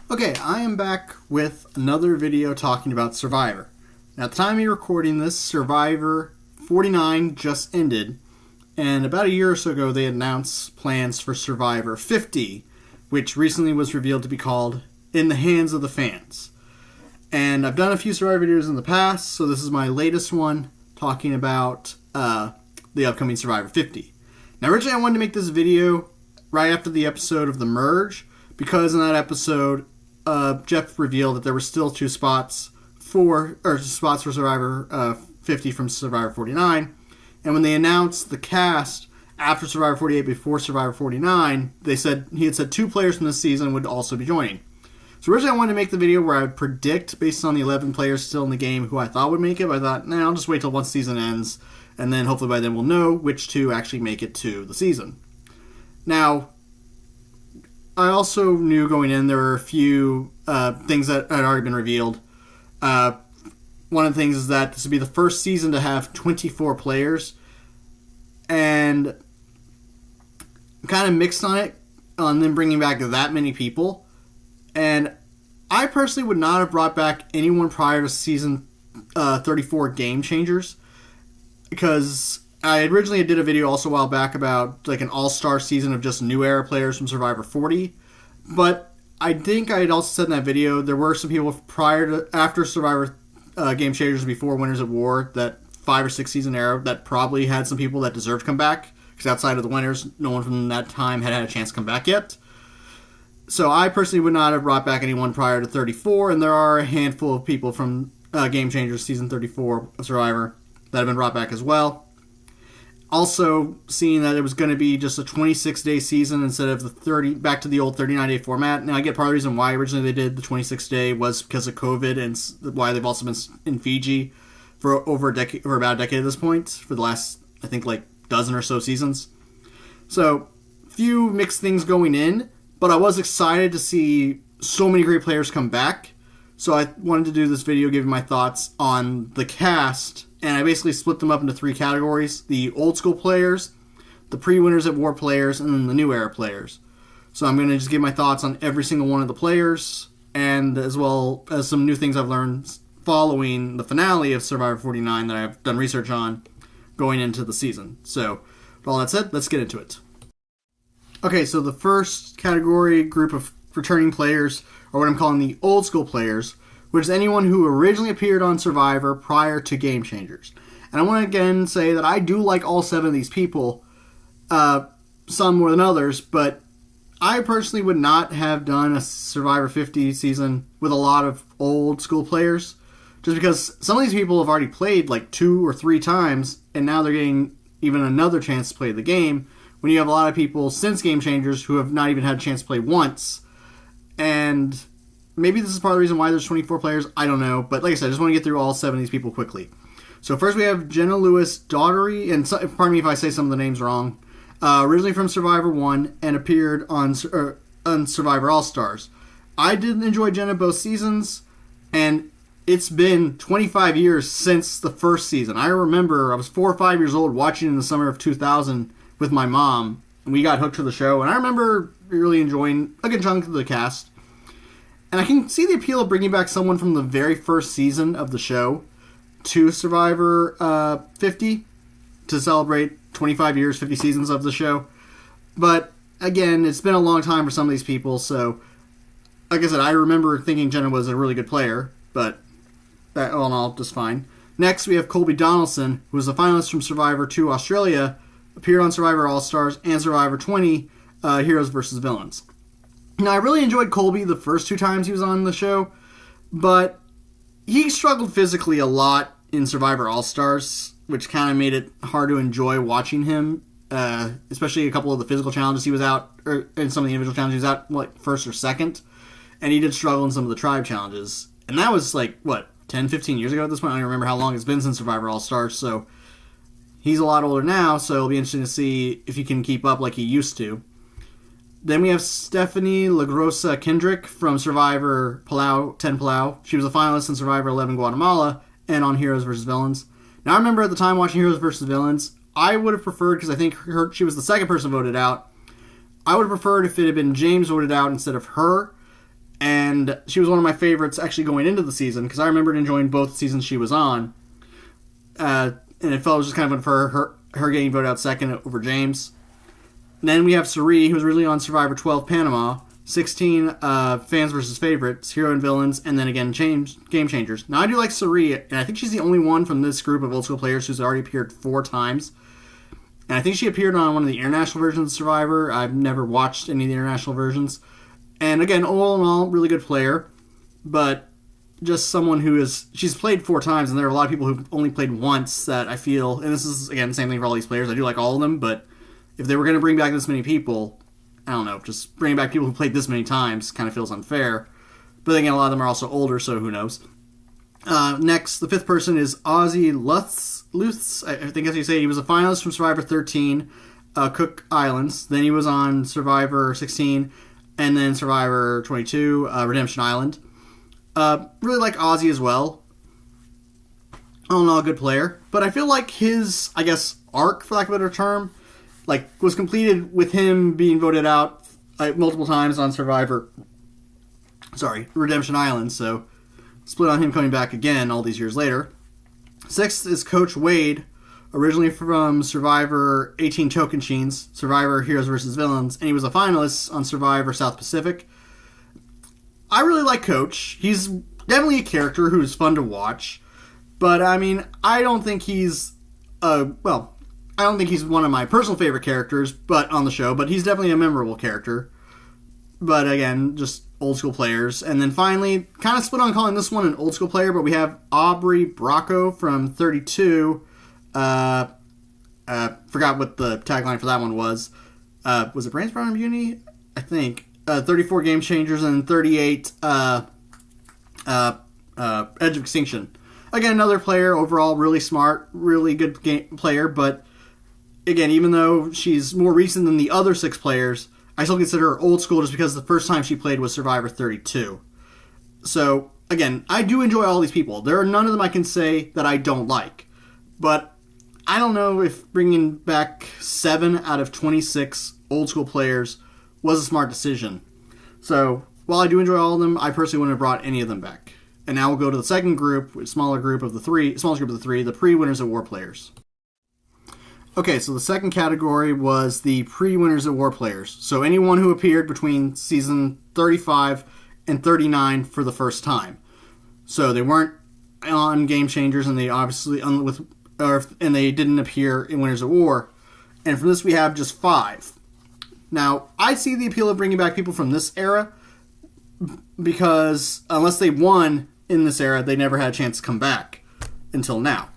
Okay, I am back with another video talking about Survivor. Now, at the time of me recording this, Survivor 49 just ended, and about a year or so ago they announced plans for Survivor 50, which recently was revealed to be called In the Hands of the Fans. And I've done a few Survivor videos in the past, so this is my latest one talking about the upcoming Survivor 50. Now, originally I wanted to make this video right after the episode of The Merge, because in that episode, Jeff revealed that there were still two spots for Survivor 50 from Survivor 49, and when they announced the cast after Survivor 48 before Survivor 49, he had said two players from this season would also be joining. So originally I wanted to make the video where I would predict based on the 11 players still in the game who I thought would make it, but I thought, I'll just wait till once the season ends, and then hopefully by then we'll know which two actually make it to the season. Now, I also knew going in there were a few things that had already been revealed. One of the things is that this would be the first season to have 24 players, and I'm kind of mixed on them bringing back that many people. And I personally would not have brought back anyone prior to season 34 Game Changers, because I originally did a video also a while back about like an all-star season of just new era players from Survivor 40, but I think I had also said in that video there were some people after Survivor Game Changers before Winners at War, that 5 or 6 season era, that probably had some people that deserved to come back, because outside of the winners, no one from that time had a chance to come back yet. So I personally would not have brought back anyone prior to 34, and there are a handful of people from Game Changers season 34 of Survivor that have been brought back as well. Also, seeing that it was going to be just a 26-day season instead of back to the old 39-day format. Now, I get part of the reason why originally they did the 26-day was because of COVID, and why they've also been in Fiji for about a decade at this point, for the last, I think, like dozen or so seasons. So, few mixed things going in, but I was excited to see so many great players come back. So I wanted to do this video giving my thoughts on the cast, and I basically split them up into 3 categories: the old school players, the pre-Winners at War players, and then the new era players. So I'm going to just give my thoughts on every single one of the players, and as well as some new things I've learned following the finale of Survivor 49 that I've done research on going into the season. So with all that said, let's get into it. Okay, so the first category group of returning players are what I'm calling the old school players, which is anyone who originally appeared on Survivor prior to Game Changers. And I want to again say that I do like all 7 of these people, some more than others, but I personally would not have done a Survivor 50 season with a lot of old school players, just because some of these people have already played like 2 or 3 times, and now they're getting even another chance to play the game, when you have a lot of people since Game Changers who have not even had a chance to play once. And maybe this is part of the reason why there's 24 players, I don't know. But like I said, I just want to get through all 7 of these people quickly. So first we have Jenna Lewis Daughtery, and pardon me if I say some of the names wrong, originally from Survivor 1 and appeared on Survivor All-Stars. I did enjoy Jenna both seasons, and it's been 25 years since the first season. I remember I was 4 or 5 years old watching in the summer of 2000 with my mom, and we got hooked to the show, and I remember really enjoying a good chunk of the cast. And I can see the appeal of bringing back someone from the very first season of the show to Survivor 50 to celebrate 25 years, 50 seasons of the show. But again, it's been a long time for some of these people, so like I said, I remember thinking Jenna was a really good player, but that all in all, just fine. Next, we have Colby Donaldson, who was a finalist from Survivor 2 Australia, appeared on Survivor All-Stars and Survivor 20, Heroes vs. Villains. Now, I really enjoyed Colby the first 2 times he was on the show, but he struggled physically a lot in Survivor All-Stars, which kind of made it hard to enjoy watching him, especially a couple of the physical challenges he was out, or in some of the individual challenges he was out, like, first or second, and he did struggle in some of the tribe challenges. And that was, 10, 15 years ago at this point? I don't remember how long it's been since Survivor All-Stars, so he's a lot older now, so it'll be interesting to see if he can keep up like he used to. Then we have Stephanie LaGrosa Kendrick from Survivor 10 Palau. She was a finalist in Survivor 11 Guatemala and on Heroes vs. Villains. Now, I remember at the time watching Heroes vs. Villains, I would have preferred, because I think she was the second person voted out, I would have preferred if it had been James voted out instead of her. And she was one of my favorites actually going into the season because I remembered enjoying both seasons she was on. And it felt just kind of for her getting voted out second over James. And then we have Cirie, who was originally on Survivor 12 Panama, 16 Fans vs. Favorites, Hero and Villains, and then again Game Changers. Now I do like Cirie, and I think she's the only one from this group of old school players who's already appeared 4 times. And I think she appeared on one of the international versions of Survivor. I've never watched any of the international versions. And again, all in all, really good player, but just someone she's played 4 times, and there are a lot of people who've only played once that I feel, and this is, again, the same thing for all these players, I do like all of them, but if they were going to bring back this many people, I don't know, just bringing back people who played this many times kind of feels unfair. But again, a lot of them are also older, so who knows. Next, the 5th person is Ozzy Lutz, I think as you say, he was a finalist from Survivor 13, Cook Islands, then he was on Survivor 16, and then Survivor 22, Redemption Island. Really like Ozzy as well. All in all, a good player. But I feel like his, I guess, arc, for lack of a better term, was completed with him being voted out multiple times on Redemption Island. So, split on him coming back again all these years later. 6th is Coach Wade, originally from Survivor 18 Tocantins, Survivor Heroes vs. Villains, and he was a finalist on Survivor South Pacific. I really like Coach. He's definitely a character who's fun to watch, but I mean, I don't think he's one of my personal favorite characters, but on the show, but he's definitely a memorable character. But again, just old school players. And then finally, kind of split on calling this one an old school player, but we have Aubrey Bracco from 32. Forgot what the tagline for that one was. Was it Brains, Brown, and Beauty? I think. 34 Game Changers and 38 Edge of Extinction. Again, another player, overall really smart, really good player, but again, even though she's more recent than the other 6 players, I still consider her old school just because the first time she played was Survivor 32. So, again, I do enjoy all these people. There are none of them I can say that I don't like. But I don't know if bringing back 7 out of 26 old school players was a smart decision. So, while I do enjoy all of them, I personally wouldn't have brought any of them back. And now we'll go to the second group, smallest group of the 3, the pre-Winners of War players. Okay, so the second category was the pre-Winners of War players. So anyone who appeared between season 35 and 39 for the first time. So they weren't on Game Changers, and they obviously and they didn't appear in Winners of War. And from this we have just 5. Now, I see the appeal of bringing back people from this era because unless they won in this era, they never had a chance to come back until now.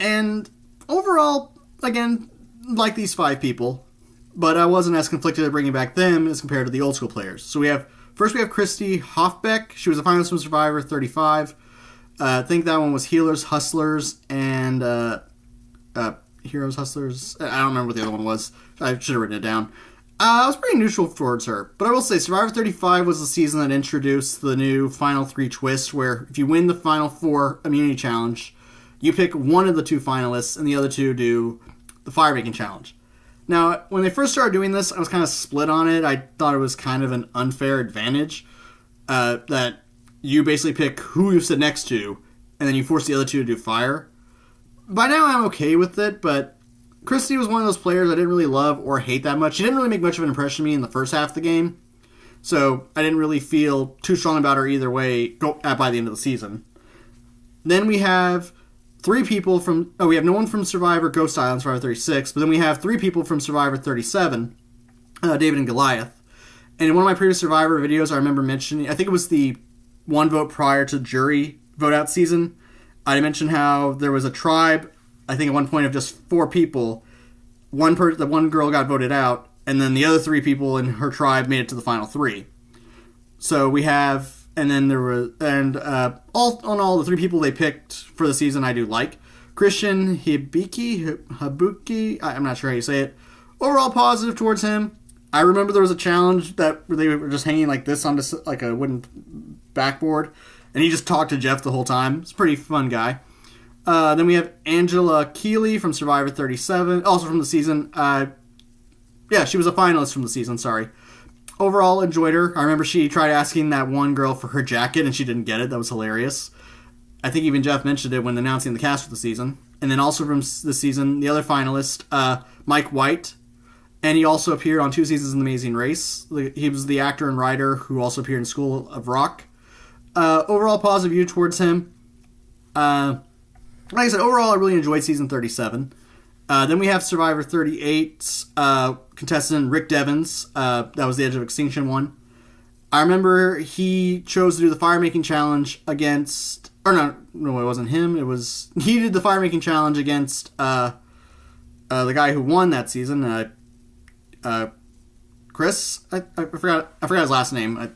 And overall, again, like these 5 people, but I wasn't as conflicted at bringing back them as compared to the old school players. So we have Christy Hofbeck. She was a finalist from Survivor 35. I think that one was Healers, Hustlers, and Heroes, Hustlers. I don't remember what the other one was. I should have written it down. I was pretty neutral towards her, but I will say Survivor 35 was the season that introduced the new Final 3 twist, where if you win the Final 4 Immunity Challenge, you pick one of the 2 finalists, and the other 2 do the Fire-Making Challenge. Now, when they first started doing this, I was kind of split on it. I thought it was kind of an unfair advantage that you basically pick who you sit next to, and then you force the other 2 to do fire. By now, I'm okay with it, but Christy was one of those players I didn't really love or hate that much. She didn't really make much of an impression on me in the first half of the game, so I didn't really feel too strong about her either way by the end of the season. Then we have 3 people from... Oh, we have no one from Survivor Ghost Island, Survivor 36, but then we have 3 people from Survivor 37, David and Goliath. And in one of my previous Survivor videos, I remember mentioning... I think it was the one vote prior to jury vote-out season. I mentioned how there was a tribe, I think at one point, of just 4 people. The one girl got voted out, and then the other 3 people in her tribe made it to the final 3. So we have... And then there were... And all the 3 people they picked for the season I do like. Christian Habuki, I'm not sure how you say it. Overall positive towards him. I remember there was a challenge that they were just hanging like this on like a wooden backboard, and he just talked to Jeff the whole time. It's a pretty fun guy. Then we have Angela Keeley from Survivor 37, also from the season. Yeah, she was a finalist from the season, sorry. overall, enjoyed her. I remember she tried asking that one girl for her jacket and she didn't get it. That was hilarious. I think even Jeff mentioned it when announcing the cast for the season. And then also from this season, the other finalist, Mike White. And he also appeared on 2 seasons in The Amazing Race. He was the actor and writer who also appeared in School of Rock. Overall positive view towards him. Like I said, overall I really enjoyed season 37. Then we have Survivor 38, contestant Rick Devens. That was the Edge of Extinction one. I remember he chose to do the fire making challenge against... Or no, it wasn't him. He did the fire making challenge against the guy who won that season, Chris. I forgot his last name.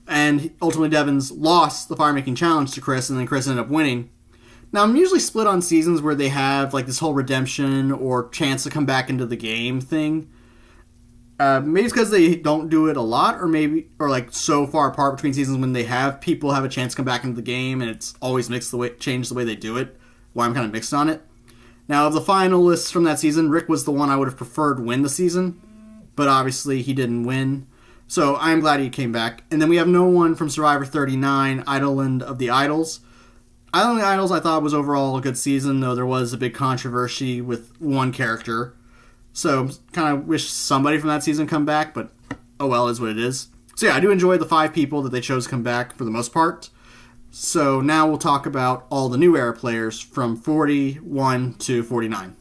And ultimately Devens lost the fire making challenge to Chris, and then Chris ended up winning. Now, I'm usually split on seasons where they have like this whole redemption or chance to come back into the game thing. Maybe it's because they don't do it a lot, or like so far apart between seasons when they have people have a chance to come back into the game, and it's always changed the way they do it. Why I'm kind of mixed on it. Now, of the finalists from that season, Rick was the one I would have preferred win the season, but obviously he didn't win. So I'm glad he came back. And then we have no one from Survivor 39, Island of the Idols. Island of the Idols I thought was overall a good season, though there was a big controversy with one character. So kind of wish somebody from that season come back, but oh well, is what it is. So yeah, I do enjoy the 5 people that they chose to come back for the most part. So now we'll talk about all the new era players from 41 to 49.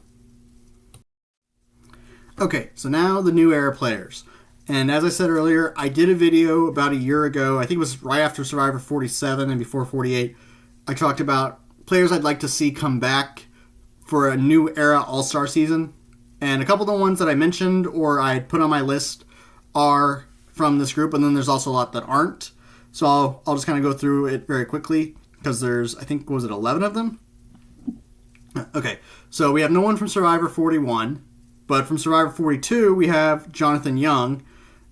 Okay, so now the new era players. And as I said earlier, I did a video about a year ago, I think it was right after Survivor 47 and before 48. I talked about players I'd like to see come back for a new era All-Star season. And a couple of the ones that I mentioned or I put on my list are from this group, and then there's also a lot that aren't. So I'll just kind of go through it very quickly because there's, I think, was it 11 of them? Okay, so we have no one from Survivor 41, but from Survivor 42 we have Jonathan Young.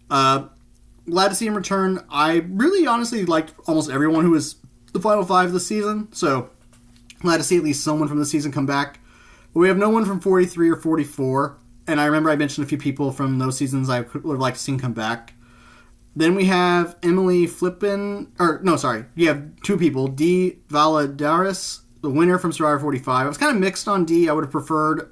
Glad to see him return. I really honestly liked almost everyone who was the final 5 of the season, so glad to see at least someone from the season come back. But we have no one from 43 or 44, and I remember I mentioned a few people from those seasons I would have liked to see come back. Then we have Emily Flippin, you have 2 people, Dee Valadares, the winner from Survivor 45. I was kind of mixed on Dee. I would have preferred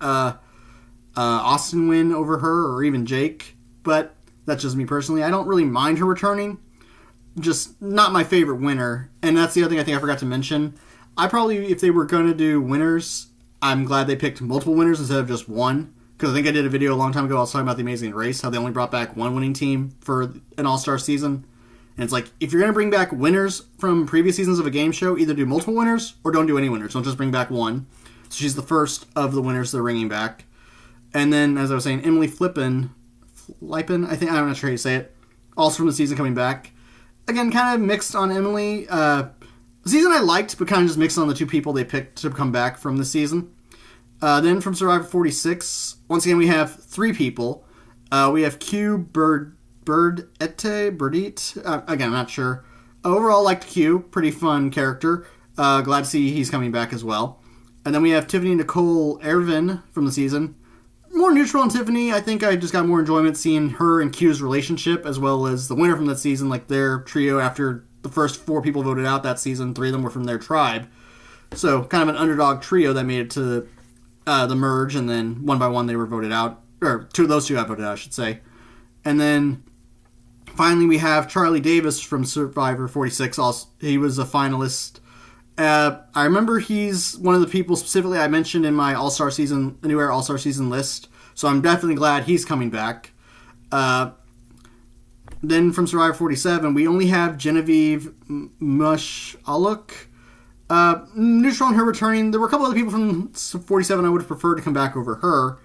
Austin win over her, or even Jake, but that's just me personally. I don't really mind her returning, just not my favorite winner. And that's the other thing I think I forgot to mention. I probably, if they were going to do winners, I'm glad they picked multiple winners instead of just one. Because I think I did a video a long time ago, I was talking about The Amazing Race, how they only brought back one winning team for an All-Star season. And it's like, if you're going to bring back winners from previous seasons of a game show, either do multiple winners or don't do any winners. Don't just bring back one. So she's the first of the winners they're bringing back. And then, as I was saying, Emily Flippin, I'm not sure how you say it, also from the season coming back. Again, kind of mixed on Emily. The season I liked, but kind of just mixed on the 2 people they picked to come back from the season. Then from Survivor 46, once again we have 3 people. We have Q Birdette. Again, I'm not sure. Overall, liked Q. Pretty fun character. Glad to see he's coming back as well. And then we have Tiffany Nicole Ervin from the season. More neutral on Tiffany. I think I just got more enjoyment seeing her and Q's relationship, as well as the winner from that season, like their trio after the first 4 people voted out that season. 3 of them were from their tribe. So kind of an underdog trio that made it to the merge, and then one by one they were voted out. Or those two got voted out, I should say. And then finally we have Charlie Davis from Survivor 46. Also, he was a finalist. I remember he's one of the people specifically I mentioned in my All-Star season, the New Era All-Star season list. So I'm definitely glad he's coming back. Then from Survivor 47, we only have Genevieve Mush-Aluk. Neutral on her returning. There were a couple other people from 47 I would have preferred to come back over her.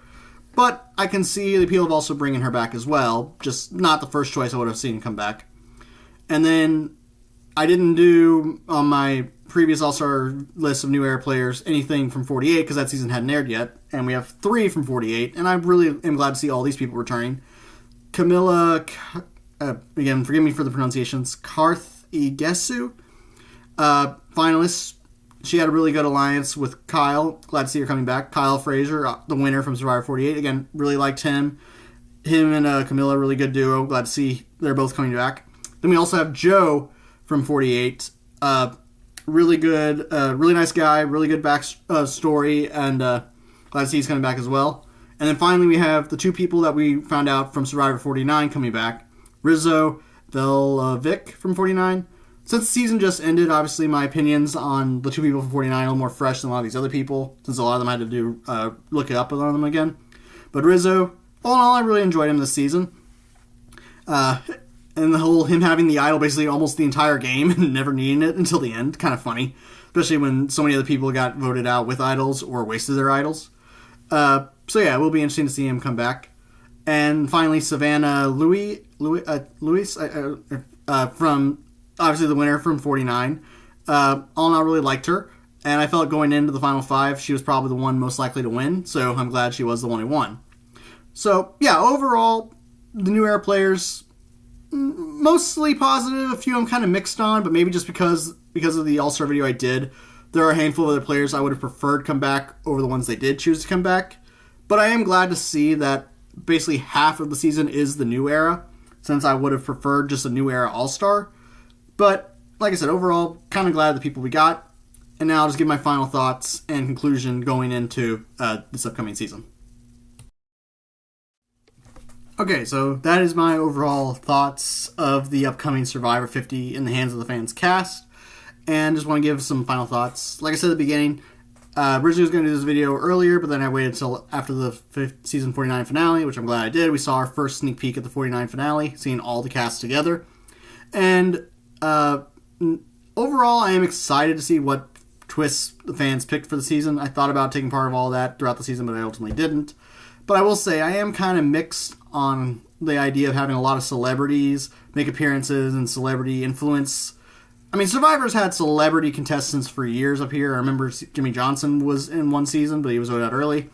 But I can see the appeal of also bringing her back as well. Just not the first choice I would have seen come back. And then I didn't do on my previous All-Star list of new era players anything from 48 because that season hadn't aired yet. And we have 3 from 48. And I really am glad to see all these people returning. Camilla, again, forgive me for the pronunciations, Karth Igesu, finalist. She had a really good alliance with Kyle. Glad to see her coming back. Kyle Fraser, the winner from Survivor 48. Again, really liked him. Him and Camilla, really good duo. Glad to see they're both coming back. Then we also have Joe from 48. Really good, really nice guy, really good back story, and glad to see he's coming back as well. And then finally we have the two people that we found out from Survivor 49 coming back. Rizzo Velvic from 49. Since the season just ended, obviously my opinions on the two people from 49 are a little more fresh than a lot of these other people, since a lot of them I had to do look up on them again. But Rizzo, all in all, I really enjoyed him this season. And the whole him having the idol basically almost the entire game and never needing it until the end, kind of funny. Especially when so many other people got voted out with idols or wasted their idols. So yeah, it will be interesting to see him come back. And finally, Savannah Louis from obviously the winner from 49. All in all, I really liked her. And I felt going into the final five, she was probably the one most likely to win. So I'm glad she was the one who won. So yeah, overall, the New Era players, mostly positive. A few I'm kind of mixed on, but maybe just because of the All-Star video I did, there are a handful of other players I would have preferred come back over the ones they did choose to come back. But I am glad to see that basically half of the season is the New Era, since I would have preferred just a New Era All-Star. But like I said, overall, kind of glad the people we got. And now I'll just give my final thoughts and conclusion going into this upcoming season. Okay, so that is my overall thoughts of the upcoming Survivor 50 in the Hands of the Fans cast. And just want to give some final thoughts. Like I said at the beginning, originally I was going to do this video earlier, but then I waited until after the season 49 finale, which I'm glad I did. We saw our first sneak peek at the 49 finale, seeing all the cast together. And overall, I am excited to see what twists the fans picked for the season. I thought about taking part of all that throughout the season, but I ultimately didn't. But I will say, I am kind of mixed on the idea of having a lot of celebrities make appearances and celebrity influence. I mean, Survivor's had celebrity contestants for years up here. I remember Jimmy Johnson was in one season, but he was voted out early.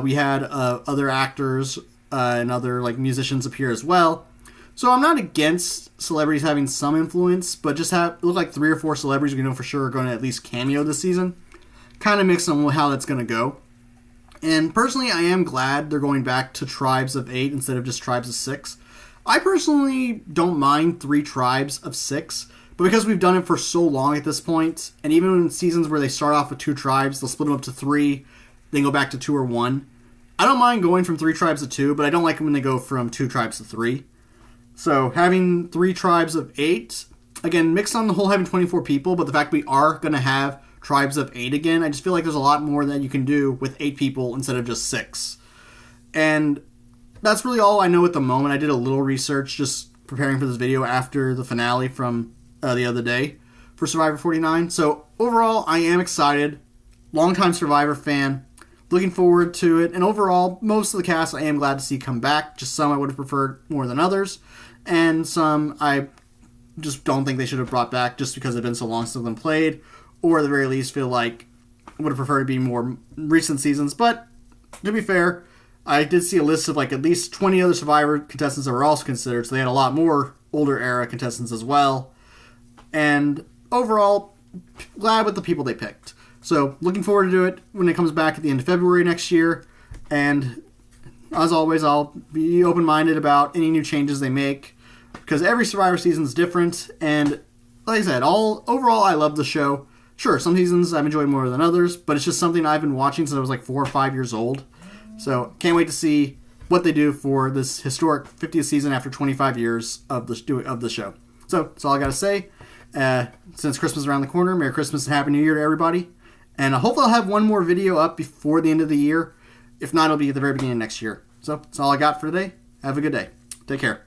We had other actors and other musicians appear as well. So I'm not against celebrities having some influence, but just look like 3 or 4 celebrities we know for sure are going to at least cameo this season. Kind of mixed on how that's going to go. And personally, I am glad they're going back to tribes of 8 instead of just tribes of 6. I personally don't mind 3 tribes of 6, but because we've done it for so long at this point, and even in seasons where they start off with 2 tribes, they'll split them up to 3, then go back to 2 or 1. I don't mind going from 3 tribes to 2, but I don't like when they go from 2 tribes to 3. So having 3 tribes of 8, again, mixed on the whole having 24 people, but the fact we are going to have tribes of 8 again, I just feel like there's a lot more that you can do with 8 people instead of just 6. And that's really all I know at the moment. I did a little research just preparing for this video after the finale from the other day for Survivor 49. So overall, I am excited. Longtime Survivor fan. Looking forward to it. And overall, most of the cast I am glad to see come back. Just some I would have preferred more than others. And some I just don't think they should have brought back just because it's been so long since them played. Or at the very least feel like I would have preferred to be more recent seasons. But to be fair, I did see a list of at least 20 other Survivor contestants that were also considered. So they had a lot more older era contestants as well. And overall, glad with the people they picked. So looking forward to it when it comes back at the end of February next year. And as always, I'll be open-minded about any new changes they make. Because every Survivor season is different. And like I said, overall, I love the show. Sure, some seasons I've enjoyed more than others, but it's just something I've been watching since I was 4 or 5 years old. So can't wait to see what they do for this historic 50th season after 25 years of the show. So that's all I got to say. Since Christmas is around the corner, Merry Christmas and Happy New Year to everybody. And I hope I'll have one more video up before the end of the year. If not, it'll be at the very beginning of next year. So that's all I got for today. Have a good day. Take care.